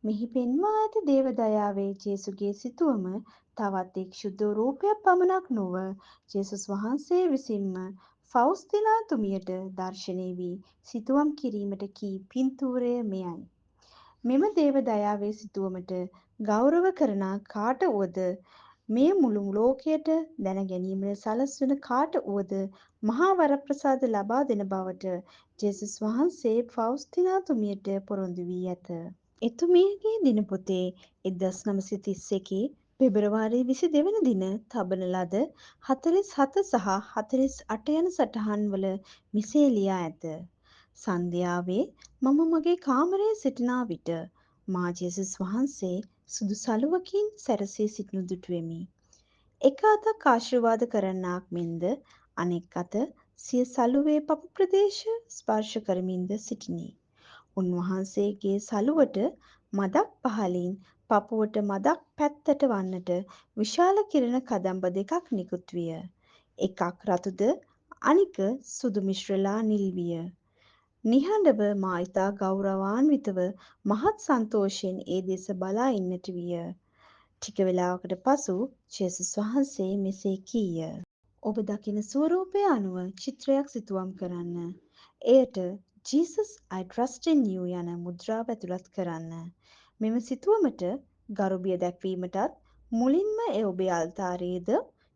මෙහි පෙන්වා ඇති දේව දයාවේ ජේසුගේ සිතුවම තවත් එක් ශුද්ධ රූපයක් පමණක් නොව ජේසුස් වහන්සේ විසින්ම ෆෞස්තිනාතුමියට දර්ශනය වී සිතුවම් කිරීමට කී පින්තූරය මෙයයි. මෙම දේව දයාවේ සිතුවමට ගෞරව කරන කාට වුවද මේ මුළු ලෝකයට දැන ගැනීමට සලස්වන කාට වුවද මහා වරප්‍රසාද ලබා දෙන බවට ජේසුස් වහන්සේ ෆෞස්තිනාතුමියට පොරොන්දු වී ඇත. එතුමියගේ දිනපොතේ 1931 පෙබරවාරි 22 වන දින තබන ලද 47 සහ 48 යන සටහන්වල මෙසේ ලියා ඇත. සන්ධ්‍යාවේ මම මගේ කාමරයේ සිටිනා විට මා ජේසුස් වහන්සේ සුදු සළුවකින් සැරසී සිටිනු දුටුවෙමි. එක අතක් ආශිර්වාද කරන්නාක් මෙන්ද අනෙක් අත සිය සළුවේ පපු ප්‍රදේශ ස්පර්ශ කරමින්ද සිටිනි. උන්වහන්සේගේ සළුවට මදක් පහළින් පපුවට මදක් පැත්තට වන්නට විශාල කිරණ කදම්බ දෙකක් නිකුත් විය. එකක් රතුද අනික සුදු මිශ්‍රලා නිල් විය. නිහඬව මා ඉතා ගෞරවාන්විතව මහත් සන්තෝෂයෙන් ඒ දෙස බලා ඉන්නට විය. ටික වේලාවකට පසු ජේසුස් වහන්සේ මෙසේ කීය. ඔබ දකින ස්වරූපය අනුව චිත්‍රයක් සිතුවම් කරන්න. එයට Jesus I trust in you යන මුද්‍රාව ඇතුළත් කරන්න. මෙම සිතුවමට ගරුබිය දැක්වීමටත් මුලින්ම එය ඔබේ අල්තාරයේද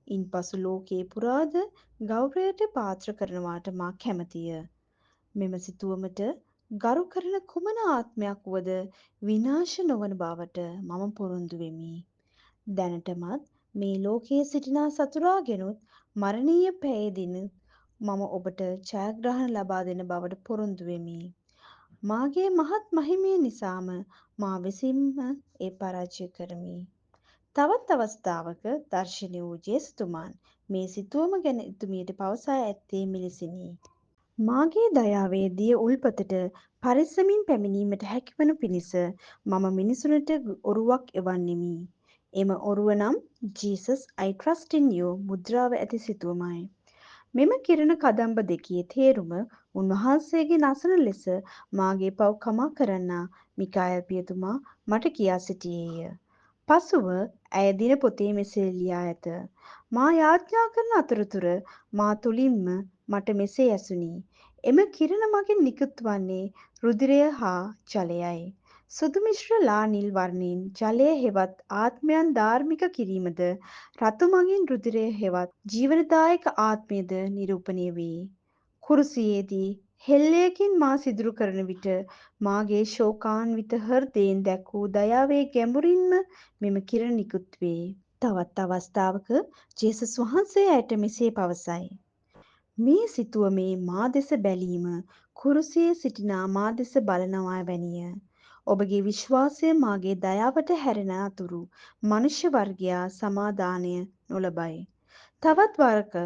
ඉන්පසු ලෝකයේ පුරාද ගෞරවයට පාත්‍ර කරනවාට මා කැමැතිය. මෙම සිතුවමට ගරු කරන කුමන ආත්මයක් වුවද විනාශ නොවන බවට මම පොරොන්දු වෙමි. දැනටමත් මේ ලෝකයේ සිටිනා සතුරාගෙනුත් මරණීය පැයේදීන මම ඔබට ජයග්‍රහණ ලබා දෙන බවට පොරොන්දු වෙමි. මාගේ මහත් මහිමය නිසාම මා විසින්ම ඒ පරාජය කරමි. තවත් අවස්ථාවක දර්ශනය වූ ජේසුතුමන් මේ සිතුවම ගැන එතුමියට පවසා ඇත්තේ මෙලෙසිනි. මාගේ දයාවේ දිය උල්පතට පරිස්සමින් පැමිණීමට හැකිවනු පිණිස මම මිනිසුන්ට ඔරුවක් එවන්නෙමි. එම ඔරුව නම් Jesus I trust in you මුද්‍රාව ඇති සිතුවමයි. මෙම කිරණ කදම්බ දෙකේ තේරුම උන්වහන්සේගේ නසන ලෙස මාගේ පව් කමා කරන්නා මිකායල් පියතුමා මට කියා සිටියේය. පසුව ඇය දිනපොතේ මෙසේ ලියා ඇත. මා යාඥා කරන අතරතුර මා තුලින්ම මට මෙසේ ඇසුණි. එම කිරණ මගින් නිකුත් වන්නේ රුධිරය හා ජලයයි. සුදු මිශ්‍ර ලා නිල් වර්ණයෙන් ජලය හෙවත් ආත්මයන් ධාර්මික කිරීමද රතු මගින් රුධිරය හෙවත් ජීවනදායක ආත්මයද නිරූපණය වේ. කුරුසියේදී හෙල්ලයකින් මා සිදුරු කරන විට මාගේ ශෝකාන්විත හෘදයෙන් දැක් වූ දයාවේ ගැඹුරින්ම මෙම කිරණ නිකුත් වේ. තවත් අවස්ථාවක ජේසුස් වහන්සේ ඇයට මෙසේ පවසයි. මේ සිතුවමේ මා දෙස බැලීම කුරුසියේ සිටිනා මා දෙස බලනවා වැනිය. ඔබගේ විශ්වාසය මාගේ දයාවට හැරෙන අතුරු මනුෂ්‍ය වර්ගයා සමාදානය නොලබයි. තවත් වරක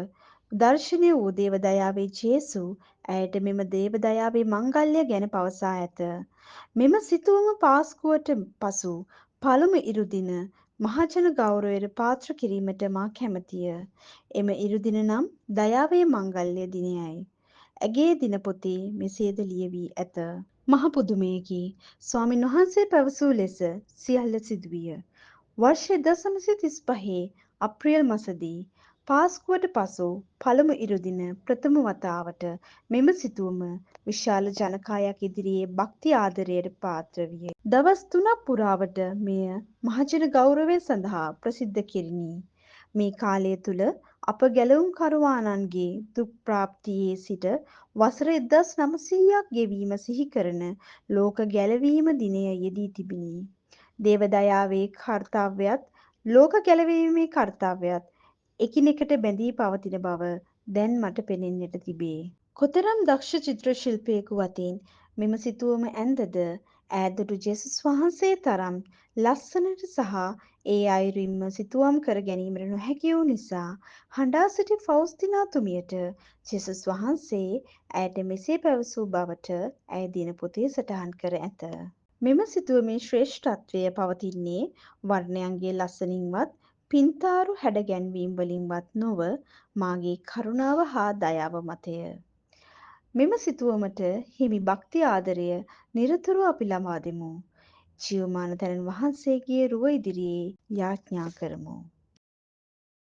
දර්ශනය වූ දේව දයාවේ ජේසු ඇයට මෙම දේව දයාවේ මංගල්‍ය ගැන පවසා ඇත. මෙම සිතුවම පාස්කුවට පසු පළමු ඉරුදින මහජන ගෞරවයට පාත්‍ර කිරීමට මා කැමැතිය. එම ඉරුදින නම් දයාවේ මංගල්‍ය දිනයයි. ඇගේ දිනපොතේ මෙසේද ලියවී ඇත. මහ පුදුමයකි. ස්වාමින් වහන්සේ පැවසූ ලෙස සියල්ල සිදුවිය. වර්ෂ 1935 අප්‍රේල් මාසදී පාස්කුවට පසු පළමු ඉරුදින ප්‍රථම වතාවට මෙම සිතුවම විශාල ජනකායක් ඉදිරියේ භක්ති ආදරයට පාත්‍ර විය. දවස් 3ක් පුරාවට මෙය මහජන ගෞරවය සඳහා ප්‍රසිද්ධ කෙරිණි. මේ කාලය තුල අප ගැලවුම්කරුවාණන්ගේ දුක් ප්‍රාප්තියේ සිට වසර 1900ක් ගෙවීම සිහි කරන ලෝක ගැලවීම දිනය යෙදී තිබිණි. දේව දයාවේ කර්තව්‍යයත් ලෝක ගැලවීමේ කර්තව්‍යයත් එකිනෙකට බැඳී පවතින බව දැන් මට පෙනෙන්නට තිබේ. කොතරම් දක්ෂ චිත්‍ර ශිල්පියෙකු අතින් මෙම සිතුවම ඇන්දද ඈදුටු ජේසුස් වහන්සේ තරම් ලස්සනට සහ ඒ අයුරින්ම සිතුවම් කර ගැනීමට නොහැකි වූ නිසා හඬා සිටි ෆෞස්තිනාතුමියට ජේසුස් වහන්සේ ඇයට මෙසේ පැවසූ බවට ඇය දිනපොතේ සටහන් කර ඇත. මෙම සිතුවමේ ශ්‍රේෂ්ඨත්වය පවතින්නේ වර්ණයන්ගේ ලස්සනින්වත් පින්තාරු හැඩ ගැන්වීම් වලින්වත් නොව මාගේ කරුණාව හා දයාව මතය. මෙම සිතුවමට හිමි භක්ති ආදරය නිරතුරුව අපි ලබා දෙමු. ජීවමාන තැනන් වහන්සේගේ රුව ඉදිරියේ යාඥා කරමු.